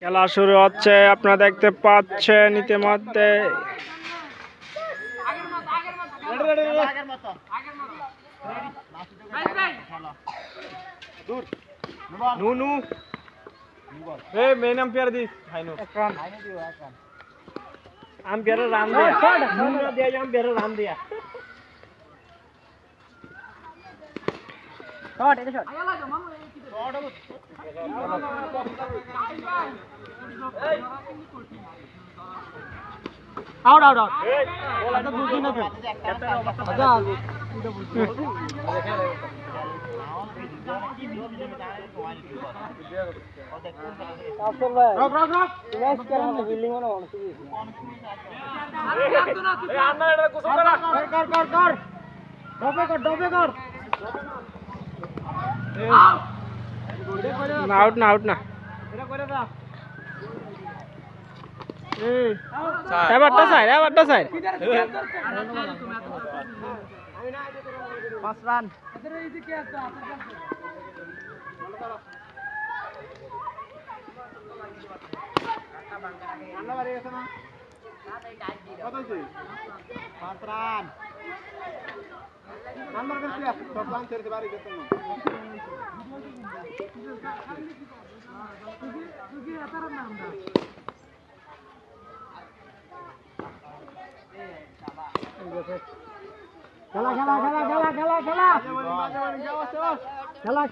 খেলা শুরু হচ্ছে, আপনারা দেখতে পাচ্ছেন ইতিমধ্যে। মেন আম্পায়ার দিস আম্পায়ারের রান দিয়া আম্পায়ারের রান দিয়া आउट आउट आउट आता बुझी ना पे आजा रॉक रॉक रॉक मैच करा ना बिल्डिंग में होना चाहिए ए आना एटा कुछ करा कर डबे कर ना आउट ना एटा করে দা এবারটা সাইড 5 রান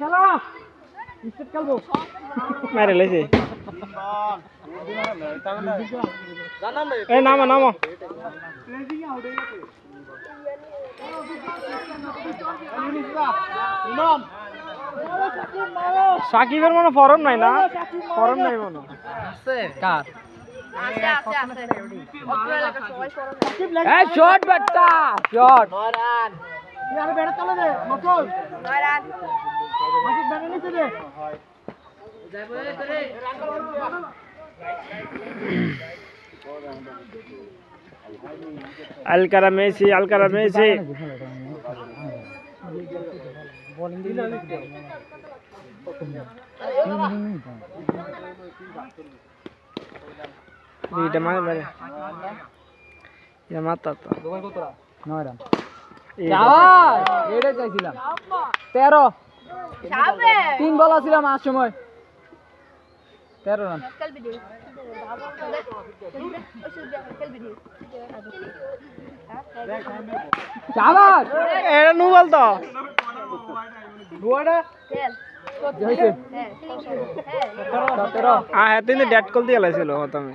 খেলা স্টার্ট খেলবো মেরে লেছে এই নামো সাকিবের মনে ফরম নাই না ফরম নাই মনে আছে কার শট বেটা শট 9 রান यार बैट चले दे मकसूद 9 रान मकसूद बैट नीचे दे जाए बोले करे अलकारा मेसी बॉलिंग दिला এটা মানে বারে এটা মাত্র তো গোল কত 9 রান যাও এটা চাইছিলাম 13 সাবে 3 বল ছিল মাস সময় 13 রান কাল ভিডিও শাবাশ এটা নো বল তো গোয়াটা খেল জয়ছে হ্যাঁ হ্যাঁ তিন ডেট কল দিয়ে লাইছিল তুমি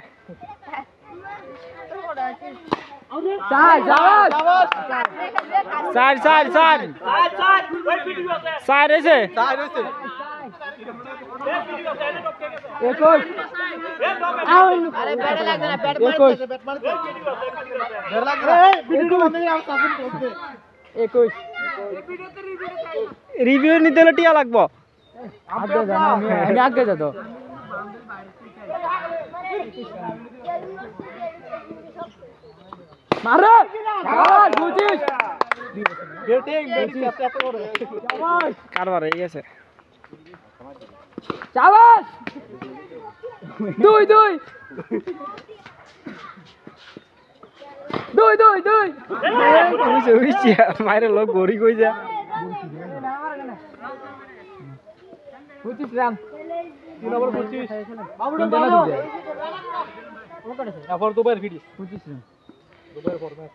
রিভিউ নিতে হলে টিয়া লাগবো আগে যা তো মারে আবার বুঝিস কারবার হয়ে গেছে চাবাস 2 মায়ের লোক গড়ি কই যা 25 রান 3 ওভার 25 বাবু দুবার ফিরিস 25 রান দুবার পর ম্যাচ